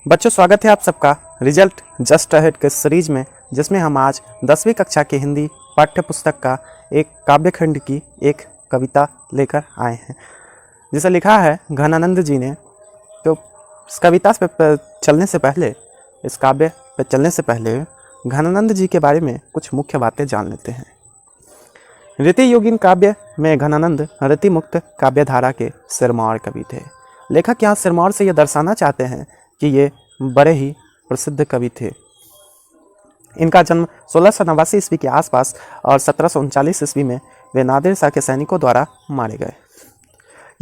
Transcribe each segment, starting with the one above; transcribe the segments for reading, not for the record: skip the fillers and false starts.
बच्चों, स्वागत है आप सबका रिजल्ट जस्ट अहेड के सीरीज में, जिसमें हम आज 10वीं कक्षा की हिंदी पाठ्य पुस्तक का एक काव्यखंड की एक कविता लेकर आए हैं, जिसे लिखा है घनानंद जी ने। तो इस कविता पे चलने से पहले, इस काव्य पे चलने से पहले घनानंद जी के बारे में कुछ मुख्य बातें जान लेते हैं। रीति योगिन काव्य में घनानंद रीति मुक्त काव्यधारा के सिरमौर कवि थे। लेखक यहाँ सिरमौर से यह दर्शाना चाहते हैं कि ये बड़े ही प्रसिद्ध कवि थे। इनका जन्म 1689 ईस्वी के आसपास और 1739 ईस्वी में वे नादिर शाह के सैनिकों द्वारा मारे गए।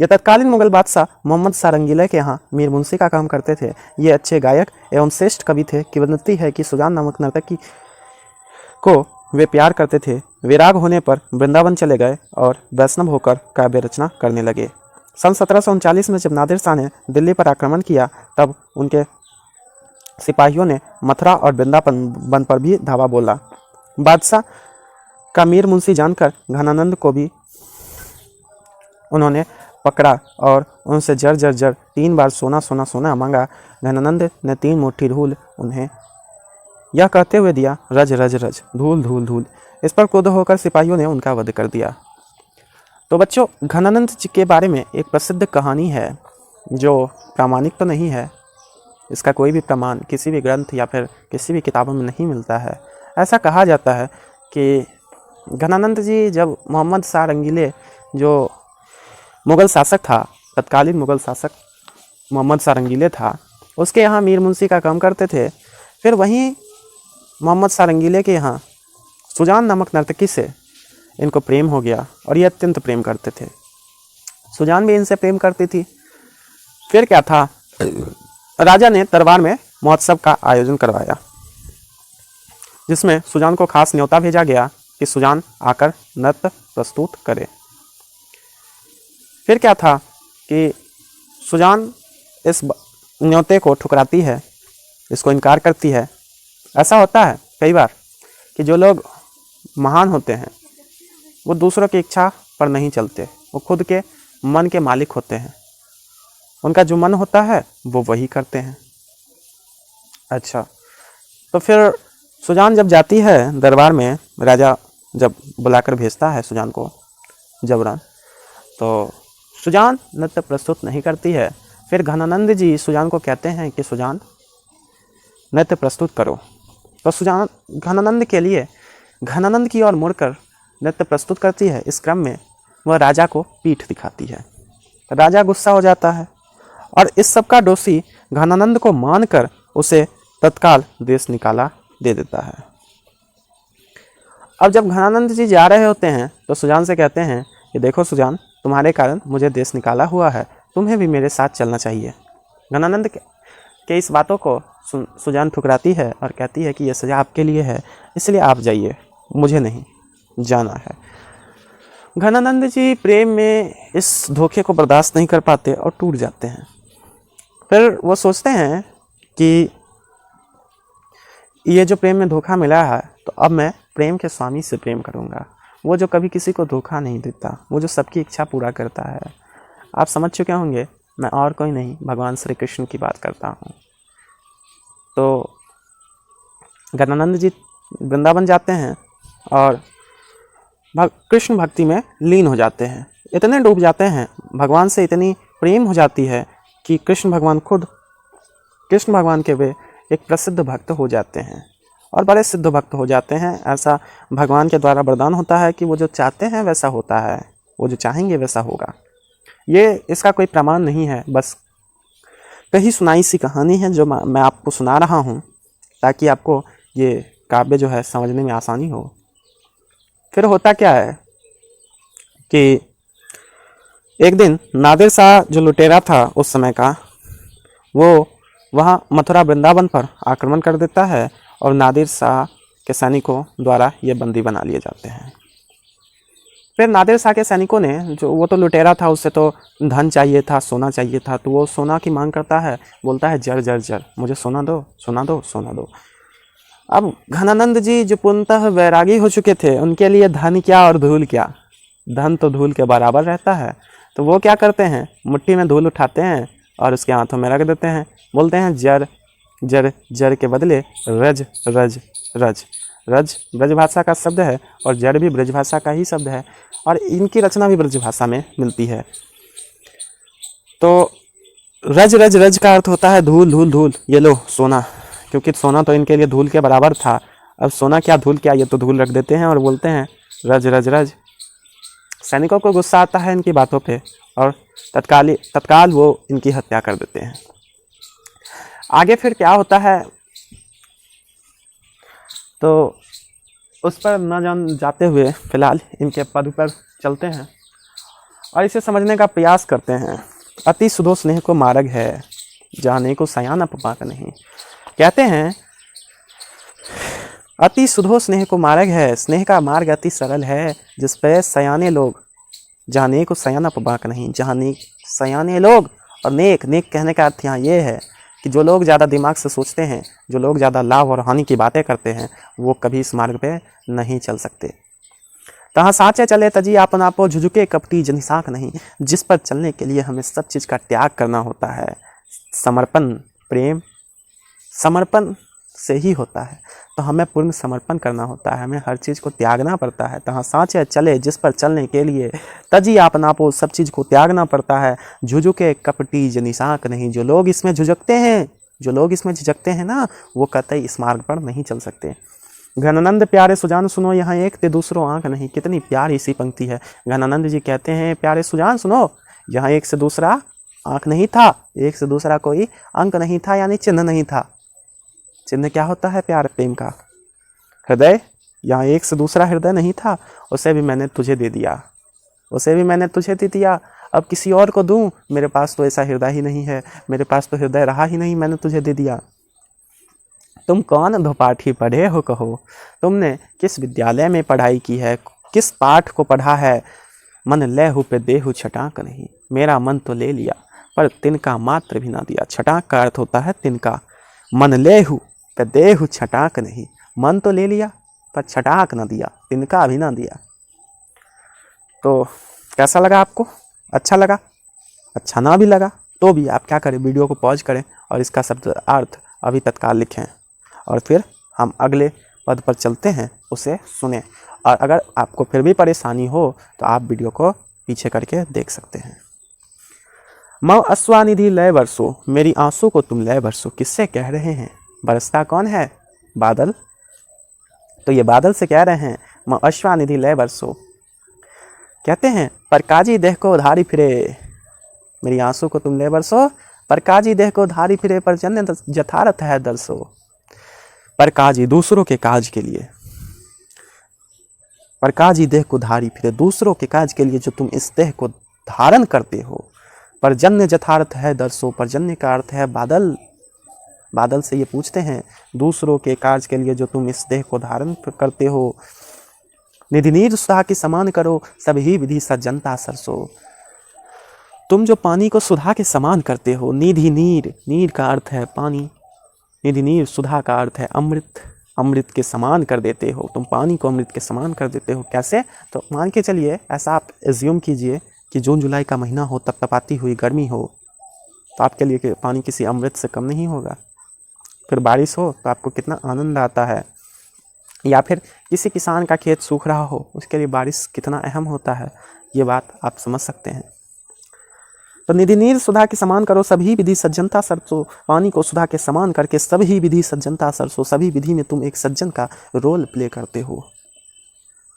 ये तत्कालीन मुगल बादशाह मोहम्मद शाह रंगीला के यहाँ मीर मुंशी का काम करते थे। ये अच्छे गायक एवं श्रेष्ठ कवि थे। किंवदंती है कि सुजान नामक नर्तकी को वे प्यार करते थे। विराग होने पर वृंदावन चले गए और वैष्णव होकर काव्य रचना करने लगे। सन 1739 में जब नादिर शाह ने दिल्ली पर आक्रमण किया, तब उनके सिपाहियों ने मथुरा और वृंदावन पर भी धावा बोला। बादशाह का मीर मुंशी जानकर घनानंद को भी उन्होंने पकड़ा और उनसे जर 3 बार सोना मांगा। घनानंद ने 3 मुट्ठी धूल उन्हें यह कहते हुए दिया, रज रज रज, धूल धूल धूल। इस पर क्रोध होकर सिपाहियों ने उनका वध कर दिया। तो बच्चों, घनानंद जी के बारे में एक प्रसिद्ध कहानी है जो प्रामाणिक तो नहीं है। इसका कोई भी प्रमाण किसी भी ग्रंथ या फिर किसी भी किताबों में नहीं मिलता है। ऐसा कहा जाता है कि घनानंद जी जब मोहम्मद शाह रंगीले, जो मुग़ल शासक था, तत्कालीन मुग़ल शासक मोहम्मद शाह रंगीले था, उसके यहाँ मीर मुंशी का काम करते थे। फिर वहीं मोहम्मद शाह रंगीले के यहाँ सुजान नामक नर्तकी से इनको प्रेम हो गया और ये अत्यंत प्रेम करते थे। सुजान भी इनसे प्रेम करती थी। फिर क्या था, राजा ने दरबार में महोत्सव का आयोजन करवाया, जिसमें सुजान को खास न्योता भेजा गया कि सुजान आकर नृत्य प्रस्तुत करे। फिर क्या था कि सुजान इस न्योते को ठुकराती है, इसको इनकार करती है। ऐसा होता है कई बार कि जो लोग महान होते हैं वो दूसरों की इच्छा पर नहीं चलते, वो खुद के मन के मालिक होते हैं। उनका जो मन होता है वो वही करते हैं। अच्छा, तो फिर सुजान जब जाती है दरबार में, राजा जब बुलाकर भेजता है सुजान को जबरन, तो सुजान नृत्य प्रस्तुत नहीं करती है। फिर घनानंद जी सुजान को कहते हैं कि सुजान नृत्य प्रस्तुत करो। तो सुजान घनानंद की ओर मुड़कर नृत्य प्रस्तुत करती है। इस क्रम में वह राजा को पीठ दिखाती है। राजा गुस्सा हो जाता है और इस सब का दोषी घनानंद को मानकर उसे तत्काल देश निकाला दे देता है। अब जब घनानंद जी जा रहे होते हैं तो सुजान से कहते हैं कि देखो सुजान, तुम्हारे कारण मुझे देश निकाला हुआ है, तुम्हें भी मेरे साथ चलना चाहिए। घनानंद के इस बातों को सुजान ठुकराती है और कहती है कि यह सजा आपके लिए है, इसलिए आप जाइए, मुझे नहीं जाना है। घनानंद जी प्रेम में इस धोखे को बर्दाश्त नहीं कर पाते और टूट जाते हैं। फिर वो सोचते हैं कि ये जो प्रेम में धोखा मिला है, तो अब मैं प्रेम के स्वामी से प्रेम करूँगा, वो जो कभी किसी को धोखा नहीं देता, वो जो सबकी इच्छा पूरा करता है। आप समझ चुके होंगे, मैं और कोई नहीं, भगवान श्री कृष्ण की बात करता हूँ। तो घनानंद जी वृंदावन जाते हैं और कृष्ण भक्ति में लीन हो जाते हैं। इतने डूब जाते हैं, भगवान से इतनी प्रेम हो जाती है कि कृष्ण भगवान के वे एक प्रसिद्ध भक्त हो जाते हैं और बड़े सिद्ध भक्त हो जाते हैं। ऐसा भगवान के द्वारा वरदान होता है कि वो जो चाहते हैं वैसा होता है, वो जो चाहेंगे वैसा होगा। ये इसका कोई प्रमाण नहीं है, बस कही सुनाई सी कहानी है जो मैं आपको सुना रहा हूँ, ताकि आपको ये काव्य जो है समझने में आसानी हो। फिर होता क्या है कि एक दिन नादिर शाह जो लुटेरा था उस समय का, वो वहाँ मथुरा वृंदावन पर आक्रमण कर देता है और नादिर शाह के सैनिकों द्वारा ये बंदी बना लिए जाते हैं। फिर नादिर शाह के सैनिकों ने, जो वो तो लुटेरा था, उससे तो धन चाहिए था, सोना चाहिए था, तो वो सोना की मांग करता है, बोलता है जर जर जर, मुझे सोना दो, सोना दो, सोना दो। अब घनानंद जी जो पूर्णतः वैरागी हो चुके थे, उनके लिए धन क्या और धूल क्या, धन तो धूल के बराबर रहता है। तो वो क्या करते हैं, मुट्ठी में धूल उठाते हैं और उसके हाथों में रख देते हैं, बोलते हैं जर जर जर के बदले रज रज रज। रज ब्रजभाषा का शब्द है और जड़ भी ब्रजभाषा का ही शब्द है और इनकी रचना भी ब्रजभाषा में मिलती है। तो रज रज रज का अर्थ होता है धूल धूल धूल। ये लो सोना, क्योंकि सोना तो इनके लिए धूल के बराबर था। अब सोना क्या धूल क्या, ये तो धूल रख देते हैं और बोलते हैं रज रज रज। सैनिकों को गुस्सा आता है इनकी बातों पे और तत्काल वो इनकी हत्या कर देते हैं। आगे फिर क्या होता है तो उस पर न जाते हुए फिलहाल इनके पद पर चलते हैं और इसे समझने का प्रयास करते हैं। अति सुधो स्नेह को मार्ग है, जाने को सयाना पाक नहीं। कहते हैं अति सुधो स्नेह को मार्ग है, स्नेह का मार्ग अति सरल है, जिस पे सयाने लोग, जाने को सयाना पाक नहीं। जाने सयाने लोग और नेक, नेक कहने का अर्थ यहाँ ये है कि जो लोग ज़्यादा दिमाग से सोचते हैं, जो लोग ज़्यादा लाभ और हानि की बातें करते हैं, वो कभी इस मार्ग पे नहीं चल सकते। तहाँ साँचे चले तजी आपन आपो, झुझुके कपटी जनिसाख नहीं। जिस पर चलने के लिए हमें सब चीज़ का त्याग करना होता है। समर्पण, प्रेम समर्पण से ही होता है, तो हमें पूर्ण समर्पण करना होता है, हमें हर चीज़ को त्यागना पड़ता है। तहाँ साँचे चले, जिस पर चलने के लिए तजी आपन आपो, सब चीज़ को त्यागना पड़ता है। झुझुके कपटी जनिसाख नहीं। जो लोग इसमें झुझकते हैं, जो लोग इसमें झिझकते हैं ना, वो कतई इस मार्ग पर नहीं चल सकते। घनानंद प्यारे सुजान सुनो, यहाँ एक ते दूसरों आंख नहीं। कितनी प्यारी सी पंक्ति है। घनानंद जी कहते हैं प्यारे सुजान सुनो, यहाँ एक से दूसरा आंख नहीं था, एक से दूसरा कोई अंक नहीं था, यानी चिन्ह नहीं था। चिन्ह क्या होता है प्यार प्रेम का? हृदय। यहाँ एक से दूसरा हृदय नहीं था, उसे भी मैंने तुझे दे दिया, उसे भी मैंने तुझे दे दिया। अब किसी और को दूं, मेरे पास तो ऐसा हृदय ही नहीं है, मेरे पास तो हृदय रहा ही नहीं, मैंने तुझे दे दिया। तुम कौन धोपाठी पढ़े हो कहो, तुमने किस विद्यालय में पढ़ाई की है, किस पाठ को पढ़ा है। मन लेहु पे देहु छटाक नहीं। मेरा मन तो ले लिया पर तिनका मात्र भी ना दिया। छटाक का अर्थ होता है तिनका। मन लेहु पे देहु छटाक नहीं। मन तो ले लिया पर छटाक ना दिया, तिनका भी ना दिया। तो कैसा लगा आपको? अच्छा लगा? अच्छा ना भी लगा तो भी आप क्या करें, वीडियो को पॉज करें और इसका शब्द अर्थ अभी तत्काल लिखें और फिर हम अगले पद पर चलते हैं, उसे सुने। और अगर आपको फिर भी परेशानी हो तो आप वीडियो को पीछे करके देख सकते हैं। मौ अश्वानिधि लय बरसो, मेरी आंसू को तुम लय बरसो। किससे कह रहे हैं? बरसता कौन है? बादल। तो ये बादल से कह रहे हैं मौ अश्वानिधि लय बरसो। कहते हैं पर काजी देह को धारी फिरे, मेरी आंसू को तुम ले बरसो। पर काजी देह को धारी फिरे, पर जन्य जथारथ है दरसो। पर काजी दूसरों के काज के लिए, पर काजी देह को धारी फिरे, दूसरों के काज के लिए जो तुम इस देह को धारण करते हो। पर जन्य जथार्थ है दरसो, पर जन्य का अर्थ है बादल। बादल से ये पूछते हैं दूसरों के काज के लिए जो तुम इस देह को धारण करते हो। निधि नीर सुधा की समान करो, सभी विधि सज्जनता सरसो। तुम जो पानी को सुधा के समान करते हो। निधि नीर, नीर का अर्थ है पानी, निधि नीर, सुधा का अर्थ है अमृत। अमृत के समान कर देते हो, तुम पानी को अमृत के समान कर देते हो। कैसे? तो मान के चलिए, ऐसा आप एज्यूम कीजिए कि जून जुलाई का महीना हो, तपतपाती हुई गर्मी हो, तो आपके लिए पानी किसी अमृत से कम नहीं होगा। फिर बारिश हो तो आपको कितना आनंद आता है। या फिर किसी किसान का खेत सूख रहा हो, उसके लिए बारिश कितना अहम होता है, ये बात आप समझ सकते हैं। तो निधि नीर सुधा के समान करो, सभी विधि सज्जनता सरसो। पानी को सुधा के समान करके सभी विधि सज्जनता सरसो। सभी विधि में तुम एक सज्जन का रोल प्ले करते हो,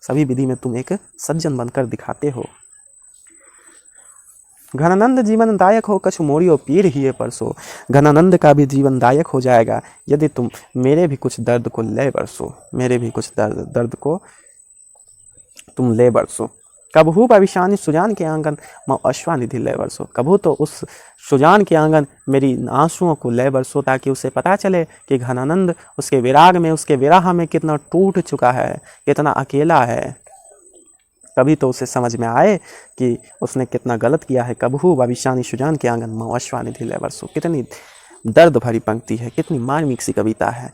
सभी विधि में तुम एक सज्जन बनकर दिखाते हो। घनानंद जीवन दायक हो, कछु मोरियो पीर ही परसो। घनानंद का भी जीवन दायक हो जाएगा यदि तुम मेरे भी कुछ दर्द को ले बरसो, मेरे भी कुछ दर्द को तुम ले बरसो। कबहू भविष्यानि सुजान के आंगन, मौ अश्वानिधि ले बरसो। कबहू तो उस सुजान के आंगन मेरी आंसुओं को ले बरसो, ताकि उसे पता चले कि घनानंद उसके विराग में, उसके विरह में कितना टूट चुका है, कितना अकेला है। कभी तो उसे समझ में आए कि उसने कितना गलत किया है। कबहू भविष्यानि सुजान के आंगन, मौ अश्वानिधि ले बरसो। कितनी दर्द भरी पंक्ति है, कितनी मार्मिक सी कविता है।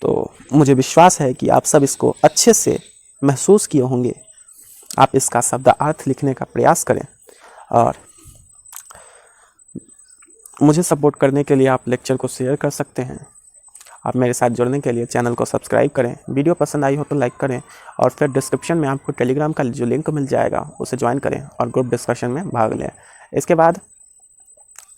तो मुझे विश्वास है कि आप सब इसको अच्छे से महसूस किए होंगे। आप इसका शब्द अर्थ लिखने का प्रयास करें और मुझे सपोर्ट करने के लिए आप लेक्चर को शेयर कर सकते हैं। आप मेरे साथ जुड़ने के लिए चैनल को सब्सक्राइब करें, वीडियो पसंद आई हो तो लाइक करें और फिर डिस्क्रिप्शन में आपको टेलीग्राम का जो लिंक मिल जाएगा उसे ज्वाइन करें और ग्रुप डिस्कशन में भाग लें। इसके बाद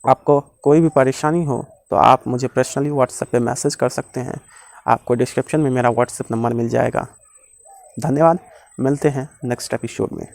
आपको कोई भी परेशानी हो तो आप मुझे पर्सनली व्हाट्सएप पे मैसेज कर सकते हैं। आपको डिस्क्रिप्शन में मेरा व्हाट्सएप नंबर मिल जाएगा। धन्यवाद, मिलते हैं नेक्स्ट एपिसोड में।